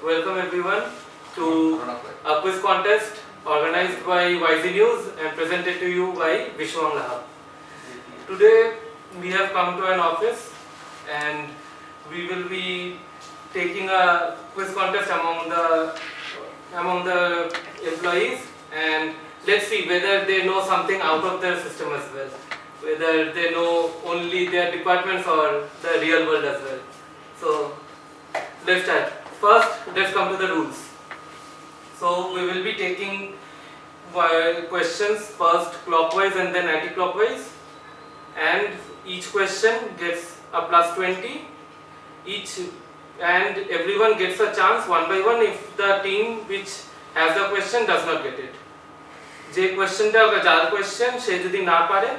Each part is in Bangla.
Welcome everyone to a quiz contest organized by YZ News and presented to you by Vishwang Lahab. Today we have come to an office and we will be taking a quiz contest among the employees, and let's see whether they know something out of their system as well, whether they know only their departments or the real world as well. So let's start. First, let's come to the rules. So we will be taking questions first clockwise and then anti-clockwise, and each question gets a plus 20 each, and everyone gets a chance one by one if the team which has the question does not get it. যে কোশ্চেনটা যার কোশ্চেন সে যদি না পারে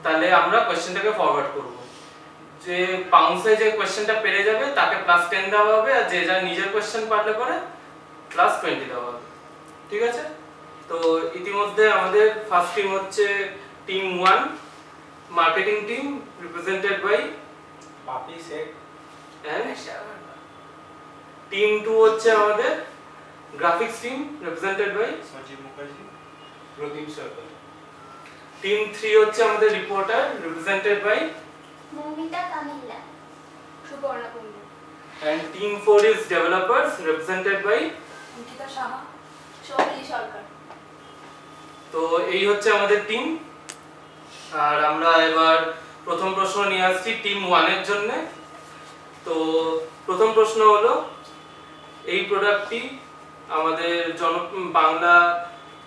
তাহলে আমরা কোশ্চেনটাকে ফরওয়ার্ড করব, যে বাউন্সে যে কোশ্চেনটা পেরে যাবে তাকে প্লাস 10 দেওয়া হবে, আর যে যার নিজের কোশ্চেন পারলে পরে প্লাস 20 দেওয়া হবে। ঠিক আছে, তো ইতিমধ্যে আমাদের ফার্স্ট টিম হচ্ছে team 1 marketing team represented by Bapi Sheikh and team 2 হচ্ছে আমাদের graphics team represented by Sanjib Mukherjee, Pradip Sarkar. Team 3 হচ্ছে আমাদের reporter represented by Moumita Kamilla, Subarna Kundu, and team 4 is developers represented by Ankita Saha, Souli Sarkar. তো এই হচ্ছে আমাদের টিম, আর আমরা এবার প্রথম প্রশ্ন নিয়ে আসছি টিম 1 এর জন্য। তো প্রথম প্রশ্ন হলো, এই প্রোডাক্টটি আমাদের বাংলা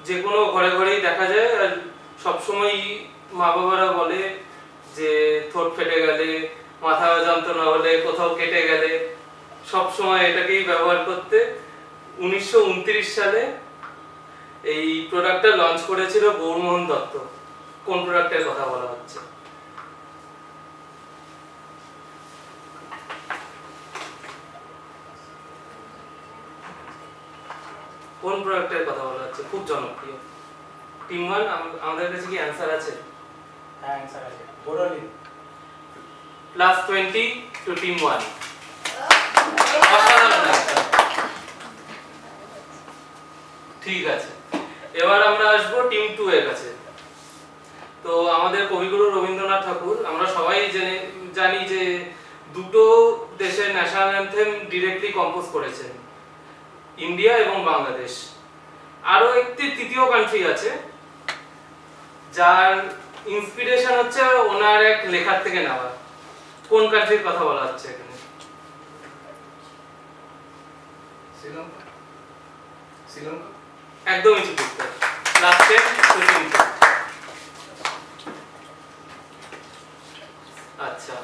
যে কোনো ঘরে ঘরেই দেখা যায়, আর সবসময় মা বাবারা বলে যে ঠোঁট ফেটে গেলে, মাথা যন্ত্রণা হলে, কোথাও কেটে গেলে সব সময় এটাকেই ব্যবহার করতে। 1929 সালে এই প্রোডাক্টটা লঞ্চ করেছিল গৌরমোহন দত্ত। কোন প্রোডাক্টের কথা বলা হচ্ছে? কোন প্রোডাক্টের কথা বলা হচ্ছে? খুব জনপ্রিয়। টিম 1 আমাদের কাছে কি অ্যানসার আছে? হ্যাঁ, অ্যানসার আছে, বোরোলিন। Plus 20 to team 1। অসাধারণ অ্যানসার। ঠিক আছে, এবার আমরা আসবো টিম 2 এর কাছে। তো আমাদের কবিগুরু রবীন্দ্রনাথ ঠাকুর, আমরা সবাই জানি যে দুটো দেশের ন্যাশনাল অ্যানথেম ডিরেক্টলি কম্পোজ করেছেন, ইন্ডিয়া এবং বাংলাদেশ। আরো একটি তৃতীয় কান্ট্রি আছে যার ইন্সপিরেশন হচ্ছে ওনার এক লেখার থেকে নেওয়া। কোন কান্ট্রির কথা বলা হচ্ছে এখানে? শ্রীলঙ্কা। শ্রীলঙ্কা একদমই ঠিক উত্তর। লাস্টে শ্রীলঙ্কা। আচ্ছা,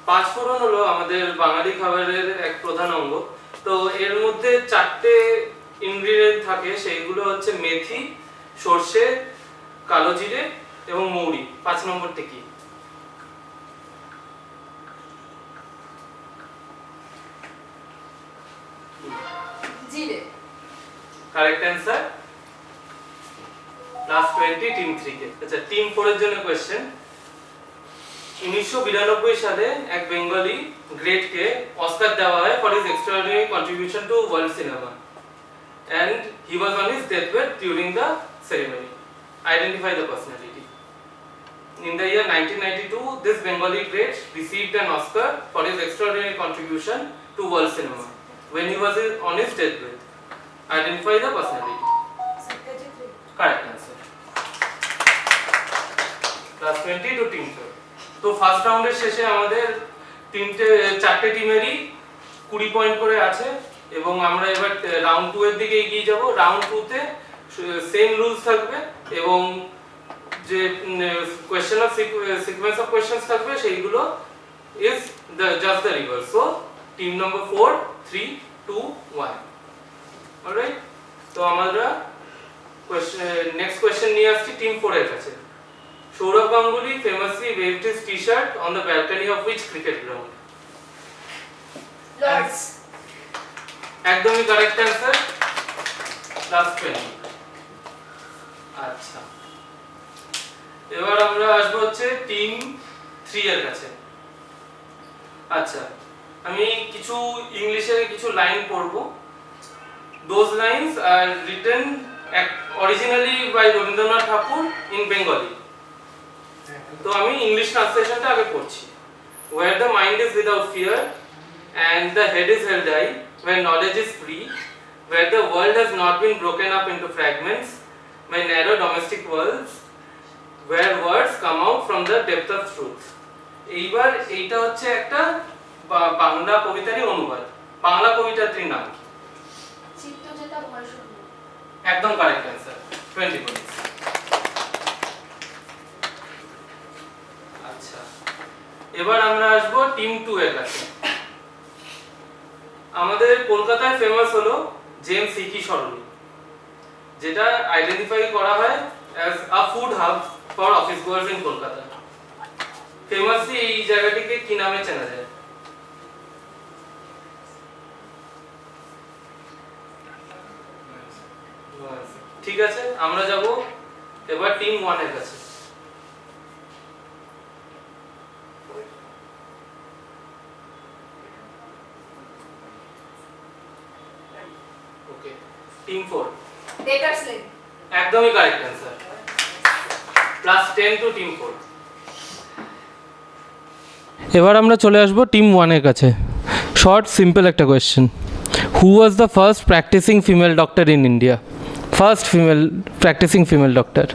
পাঁচফোড়ন হলো আমাদের বাঙালি খাবারের এক প্রধান অঙ্গ। তো এর মধ্যে 4টে ইনগ্রেডিয়েন্ট থাকে, সেইগুলো হচ্ছে মেথি, সরষে, কালো জিরে এবং মৌরি। 5 নম্বরটি কি? জিরে। Correct answer. প্লাস 20 টিম 3 কে। আচ্ছা, টিম 4 এর জন্য কোশ্চেন। 1992 সালে এক বেঙ্গলি গ্রেটকে অস্কার দেওয়া হয় for his extraordinary contribution to world cinema, and he was on his deathbed during the ceremony. Identify the personality. In the year 1992, this Bengali great received an Oscar for his extraordinary contribution to world cinema when he was on his deathbed. Identify the personality. Satyajit রে। Correct answer. Plus 20 to team 4. তো ফার্স্ট রাউন্ডের শেষে আমাদের 4টে টিমেরই 20 পয়েন্ট করে আছে, এবং আমরা এবার রাউন্ড 2 এর দিকে এগিয়ে যাব। রাউন্ড 2 তে সেম রুলস থাকবে, এবং যে question of sequence of questions থাকবে সেইগুলো is just the reverse. So team number 4 3 2 1। Alright, তো আমরা নেক্সট কোশ্চেন নিয়ে আসছি টিম 4 এর কাছে। Sourav Ganguly famously waved his t-shirt on the balcony of which cricket ground? Lord's. একদমই কারেক্ট অ্যান্সার। প্লাস 20। আচ্ছা, এবার আমরা আসবো হচ্ছে টিম 3 এর কাছে। আচ্ছা, আমি কিছু ইংলিশের কিছু লাইন পড়বো। Those lines are written originally by Rabindranath Tagore in Bengali. তো আমি ইংলিশ ট্রান্সলেশনটা আগে পড়ছি। Where the mind is without fear and the head is held high, where knowledge is free, where the world has not been broken up into fragments, my narrow domestic worlds, where words come out from the depth of truth. এইবার এইটা হচ্ছে একটা বাংলা কবিতারই অনুবাদ। বাংলা কবিতাটির নাম কি? চিত্ত যেটা ভয় শূন্য। একদম কারেক্ট অ্যান্সার, 20 পয়েন্টস। আচ্ছা, এবার আমরা আসবো টিম 2 এর কাছে। আমাদের কলকাতায় ফেমাস হলো জেমস সিকি সরণি, যেটা আইডেন্টিফাই করা হয় as a food hub for office goers in Kolkata. ফেমাসলি এই জায়গাটিকে কি নামে চেনা যায়? ঠিক আছে, আমরা যাব এবার টিম 1 এর কাছে। Okay, team 4। Bakers lane. একদমই কারেক্ট অ্যান্সার, +10 টু টিম 4। এবার আমরা চলে আসব টিম 1 এর কাছে। শর্ট সিম্পল একটা question. Who was the first practicing female doctor in India? First practicing female doctor.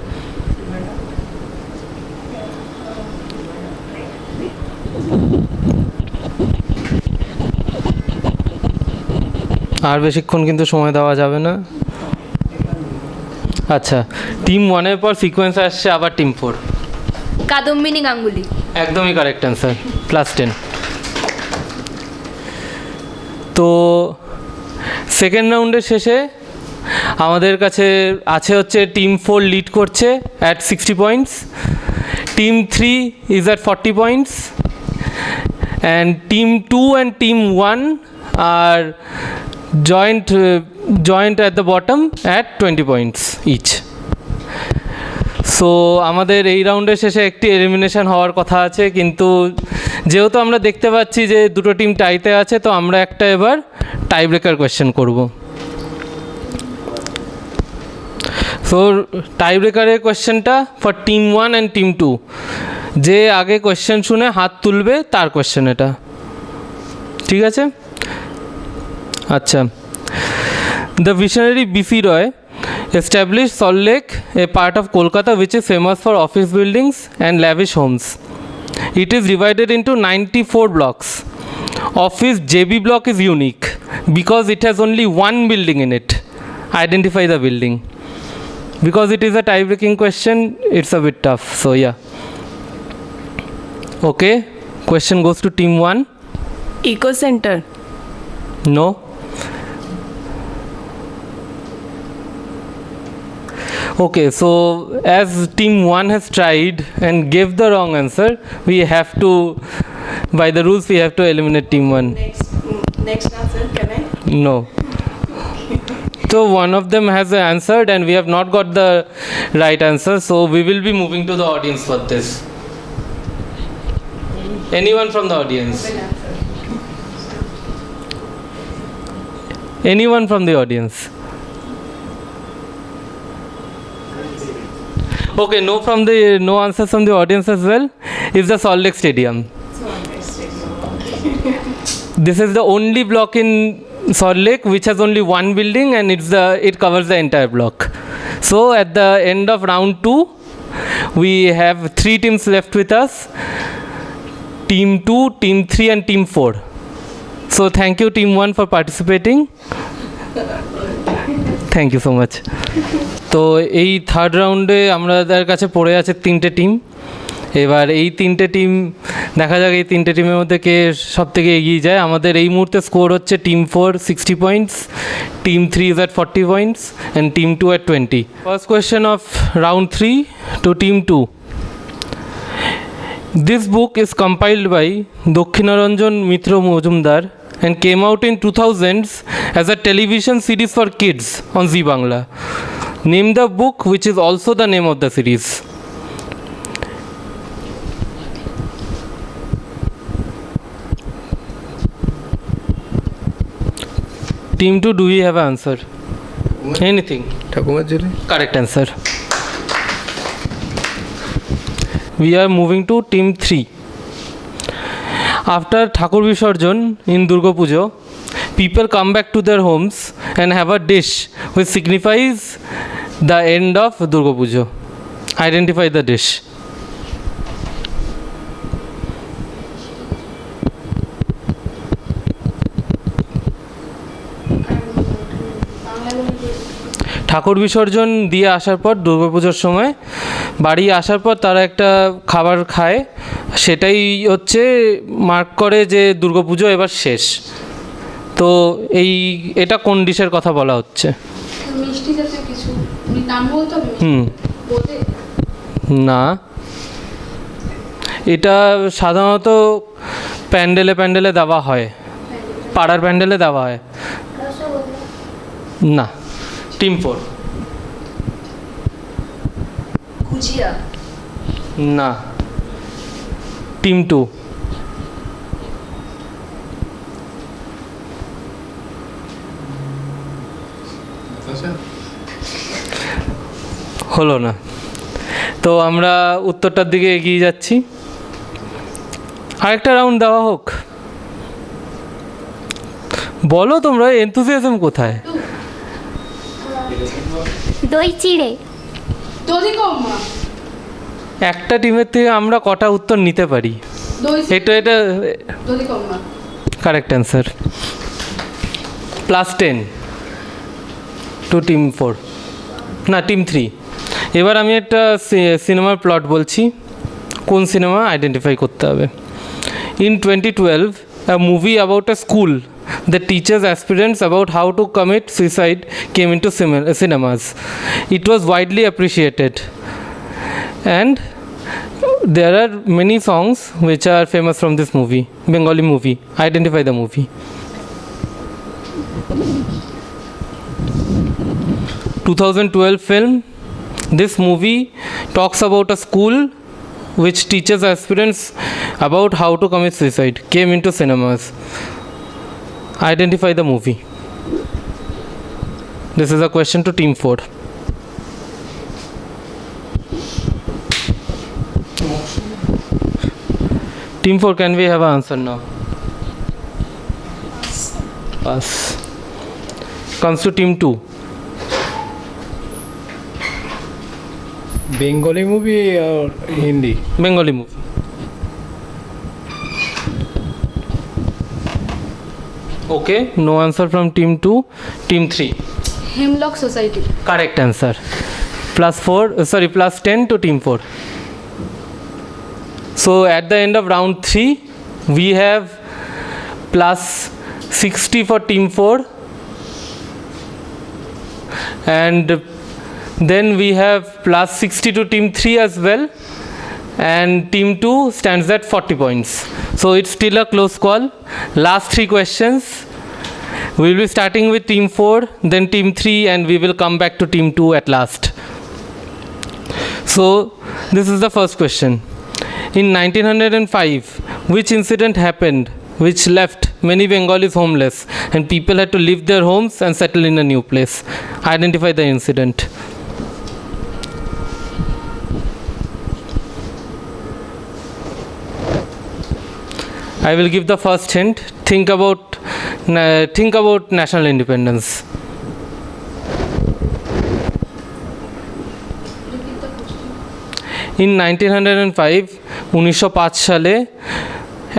আর বেশিক্ষণ কিন্তু সময় দেওয়া যাবে না। আচ্ছা, টিম 1 এর পর সিকোয়েন্স আসছে আবার টিম 4। কাদম্বিনী গাঙ্গুলি। একদমই কারেক্ট অ্যান্সার, +10। তো সেকেন্ড রাউন্ডের শেষে আমাদের কাছে আছে হচ্ছে টিম 4 লিড করছে at 60 points, team 3 is at 40 points, and team 2 and team 1 আর joint at the bottom at 20 points each. So আমাদের এই রাউন্ডের শেষে একটি এলিমিনেশন হওয়ার কথা আছে, কিন্তু যেহেতু আমরা দেখতে পাচ্ছি যে দুটো টিম টাইতে আছে, তো আমরা একটা এবার টাই ব্রেকার কোয়েশ্চেন করব। সো টাই ব্রেকারের কোয়েশ্চেনটা ফর টিম 1 অ্যান্ড টিম 2, যে আগে কোয়েশ্চেন শুনে হাত তুলবে তার কোয়েশ্চেন এটা, ঠিক আছে? আচ্ছা, the visionary B.C. Roy established Salt Lake, a part of Kolkata which is famous for office buildings and lavish homes. It is divided into 94 blocks, of which JB block is unique because it has only one building in it. Identify the building. Because it is a tie-breaking question, it's a bit tough, so yeah. Okay, question goes to team 1. Eco Center. No. Okay, so as team 1 has tried and gave the wrong answer, we have to, by the rules, we have to eliminate team 1. Next answer, can I? No. So one of them has answered and we have not got the right answer, so we will be moving to the audience for this. Anyone from the audience? Anyone from the audience? Okay, no answers from the audience as well. Is the Salt Lake Stadium. This is the only block in Salt Lake which has only one building, and it covers the entire block. So at the end of round 2, we have 3 teams left with us. Team 2, Team 3 and Team 4. So thank you Team 1 for participating. Thank you so much. তো এই থার্ড রাউন্ডে আমাদের কাছে পড়ে আছে 3টে টিম। এবার এই 3টে টিম দেখা যাক এই 3টে টিমের মধ্যে কে সব থেকে এগিয়ে যায়। আমাদের এই মুহূর্তে স্কোর হচ্ছে team 4 60 points, team 3 is at 40 points and team 2 at 20. First question of round 3 to team 2. This book is compiled by Dakshinaranjan Mitra Majumdar and came out in 2000s as a television series for kids on Zee Bangla. Name the book which is also the name of the series. Team 2, do we have an answer? Anything? ঠাকুমার ঝুলি Correct answer. We are moving to team 3. After Thakur Visarjan in Durga Pujo, people come back to their homes and have a dish which signifies the end of Durga Pujo. Identify the dish. ঠাকুর বিসর্জন দিয়ে আসার পর দুর্গাপুজোর সময় বাড়ি আসার পর তারা একটা খাবার খায়, সেটাই হচ্ছে মার্ক করে যে দুর্গাপুজো এবার শেষ। তো এটা কোন ডিশের কথা বলা হচ্ছে? মিষ্টি জাতীয় কিছু, নাম বলতে হবে? বলতে না, এটা সাধারণত প্যান্ডেলে দেওয়া হয়, পাড়ার প্যান্ডেলে দেওয়া হয়। না। টিম 4। গুজিয়া। না। টিম 2। হলো না, তো আমরা উত্তরটার দিকে এগিয়ে যাচ্ছি। আরেকটা রাউন্ড দেওয়া হোক, বলো তোমরা এনথুসিয়াজম কোথায়? দই চিড়ে। দধি কম্মা। একটা টিমের থেকে আমরা কটা উত্তর নিতে পারি? এটা দধি কম্মা। Correct answer. +10 টু টিম 4, না টিম 3। এবার আমি একটা সিনেমার প্লট বলছি, কোন সিনেমা আইডেন্টিফাই করতে হবে। In 2012, a movie about a school that teaches aspirants about how to commit suicide came into cinemas. It was widely appreciated, and there are many songs which are famous from this movie, Bengali movie. Identify the movie. 2012 film. This movie talks about a school which teaches aspirants about how to commit suicide, came into cinemas. Identify the movie. This is a question to team 4. Team 4, can we have an answer now? Pass. Comes to team 2. Bengali movie আর Hindi? Bengali movie. Okay, no answer from team 2. Team 3. Hemlock society. Correct answer. +10 to team 4. So at the end of round 3, we have +60 for team 4, and then we have +60 to team 3 as well, and team 2 stands at 40 points. So it's still a close call. Last 3 questions. We will be starting with team 4, then team 3, and we will come back to team 2 at last. So this is the first question. In 1905, which incident happened which left many Bengalis homeless and people had to leave their homes and settle in a new place? Identify the incident. I will give the first hint. Think about national independence. In 1905, 1905 সালে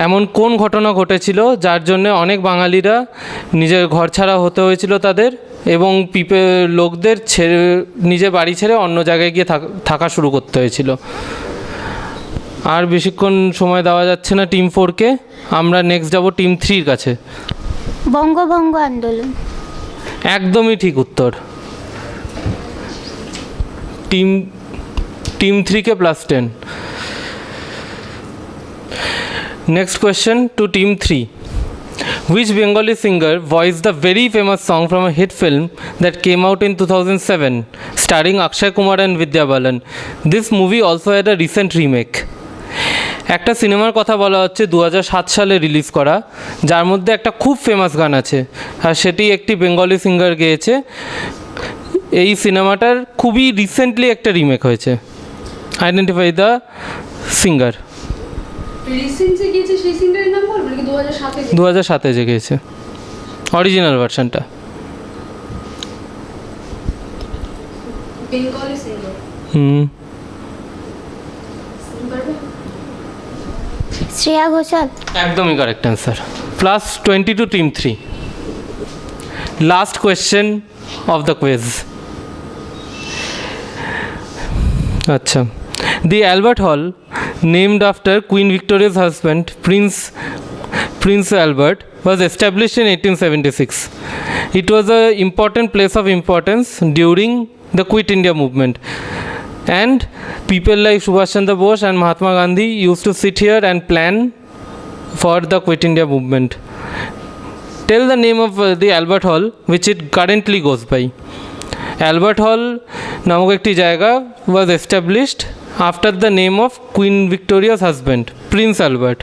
এমন কোন ঘটনা ঘটেছিল যার জন্য অনেক বাঙালিরা নিজের ঘর ছাড়া হতে হয়েছিল তাদের, এবং লোকদের নিজের বাড়ি ছেড়ে অন্য জায়গায় গিয়ে থাকা শুরু করতে হয়েছিল? আর বেশিক্ষণ সময় দেওয়া যাচ্ছে না টিম 4কে, আমরা নেক্সট যাব টিম 3-র কাছে। বঙ্গভঙ্গ আন্দোলন। একদমই ঠিক উত্তর। Team 3কে +10। Next question to team 3. Which Bengali singer voiced the very famous song from a hit film that came out in 2007 starring Akshay Kumar and Vidya Balan? This movie also had a recent remake. একটা সিনেমার কথা বলা হচ্ছে 2007 সালে রিলিজ করা, যার মধ্যে একটা খুব ফেমাস গান আছে, আর সেটি একটি বেঙ্গলি সিঙ্গার গেয়েছে। এই সিনেমাটার খুবই রিসেন্টলি একটা রিমেক হয়েছে। Identify the singer. রিসেন্ট যে গিয়েছে সেই সিঙ্গারের নাম বলবো নাকি 2007 এ? 2007 যে গেছে, অরিজিনাল ভার্সনটা। বেঙ্গলি সিঙ্গার পারবে? শ্রেয়া ঘোষাল। একদমই correct answer. Plus 20 to team 3। Last question of the quiz. আচ্ছা, the Albert Hall named after Queen Victoria's husband Prince Albert was established in 1876. It was an important place of importance during the Quit India movement, and people like Subhash Chandra Bose and Mahatma Gandhi used to sit here and plan for the Quit India movement. Tell the name of the Albert Hall which it currently goes by. Albert Hall নামক একটি জায়গা was established after the name of Queen Victoria's husband Prince Albert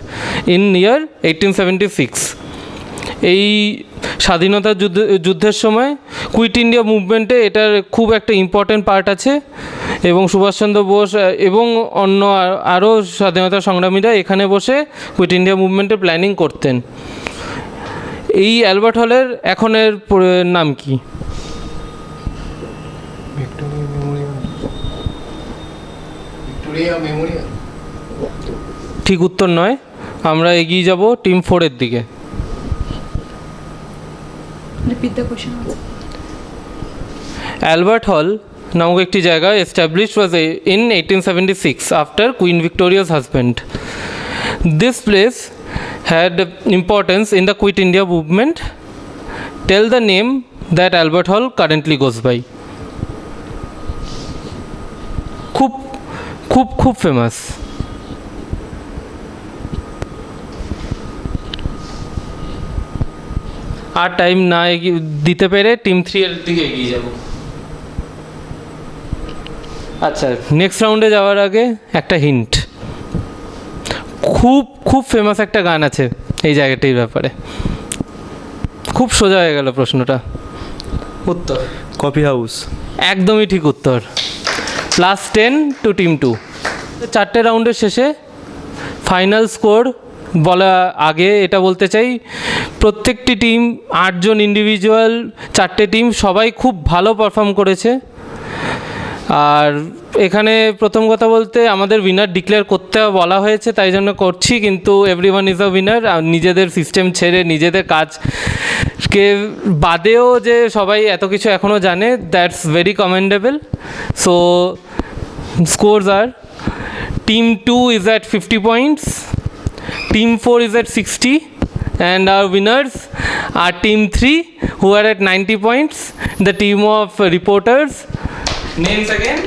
in year 1876. এই স্বাধীনতা যুদ্ধের সময় কুইট ইন্ডিয়া মুভমেন্টে এটার খুব একটা ইম্পর্ট্যান্ট পার্ট আছে, এবং সুভাষচন্দ্র বোস এবং অন্য আরও স্বাধীনতা সংগ্রামীরা এখানে বসে কুইট ইন্ডিয়া মুভমেন্টের প্ল্যানিং করতেন। এই অ্যালবার্ট হলের এখনের নাম কি? Victoria Memorial. ঠিক উত্তর নয়, আমরা এগিয়ে যাব টিম 4 এর দিকে। Repeat the question. অ্যালবার্ট হল নামক একটি জায়গা established was in 1876 after Queen Victoria's husband. This place had importance in the Quit India movement. Tell the name that Albert Hall currently goes by. খুব খুব খুব ফেমাস। আর টাইম না দিতে পেরে টিম 3 এর দিকে এগিয়ে যাব। আচ্ছা, নেক্সট রাউন্ডে যাওয়ার আগে একটা হিন্ট। খুব খুব ফেমাস একটা গান আছে এই জায়গাটির ব্যাপারে। খুব সোজা হয়ে গেল প্রশ্নটা। উত্তর কফি হাউস। একদমই ঠিক উত্তর। Plus 10 to team 2। 4টে রাউন্ডের শেষে ফাইনাল স্কোর বলা আগে এটা বলতে চাই, প্রত্যেকটি টিম 8 জন ইন্ডিভিজুয়াল, 4টে টিম সবাই খুব ভালো পারফর্ম করেছে। আর এখানে প্রথম কথা বলতে আমাদের উইনার ডিক্লেয়ার করতে বলা হয়েছে, তাই জন্য করছি, কিন্তু এভরিওয়ান ইজ আ উইনার। নিজেদের সিস্টেম ছেড়ে নিজেদের কাজকে বাদেও যে সবাই এত কিছু এখনও জানে, that's very commendable. So scores are team 2 is at 50 points, team 4 is at 60, and our winners are team 3 who are at 90 points. The team of reporters, names again,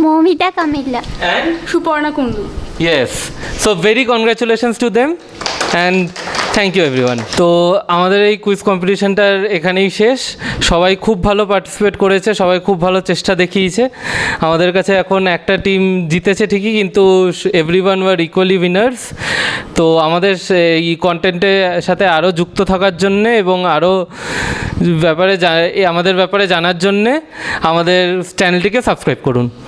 Moumita Kamila and Suparna Kundu. yes, so very congratulations to them and thank you everyone. তো আমাদের এই কুইজ কম্পিটিশনটার এখানেই শেষ। সবাই খুব ভালো পার্টিসিপেট করেছে, সবাই খুব ভালো চেষ্টা দেখিয়েছে। আমাদের কাছে এখন একটা টিম জিতেছে ঠিকই, কিন্তু এভরিওয়ান ওয়ার ইকুয়ালি উইনার্স। তো আমাদের এই কন্টেন্টের সাথে আরও যুক্ত থাকার জন্যে এবং আরও আমাদের ব্যাপারে জানার জন্যে আমাদের চ্যানেলটিকে সাবস্ক্রাইব করুন।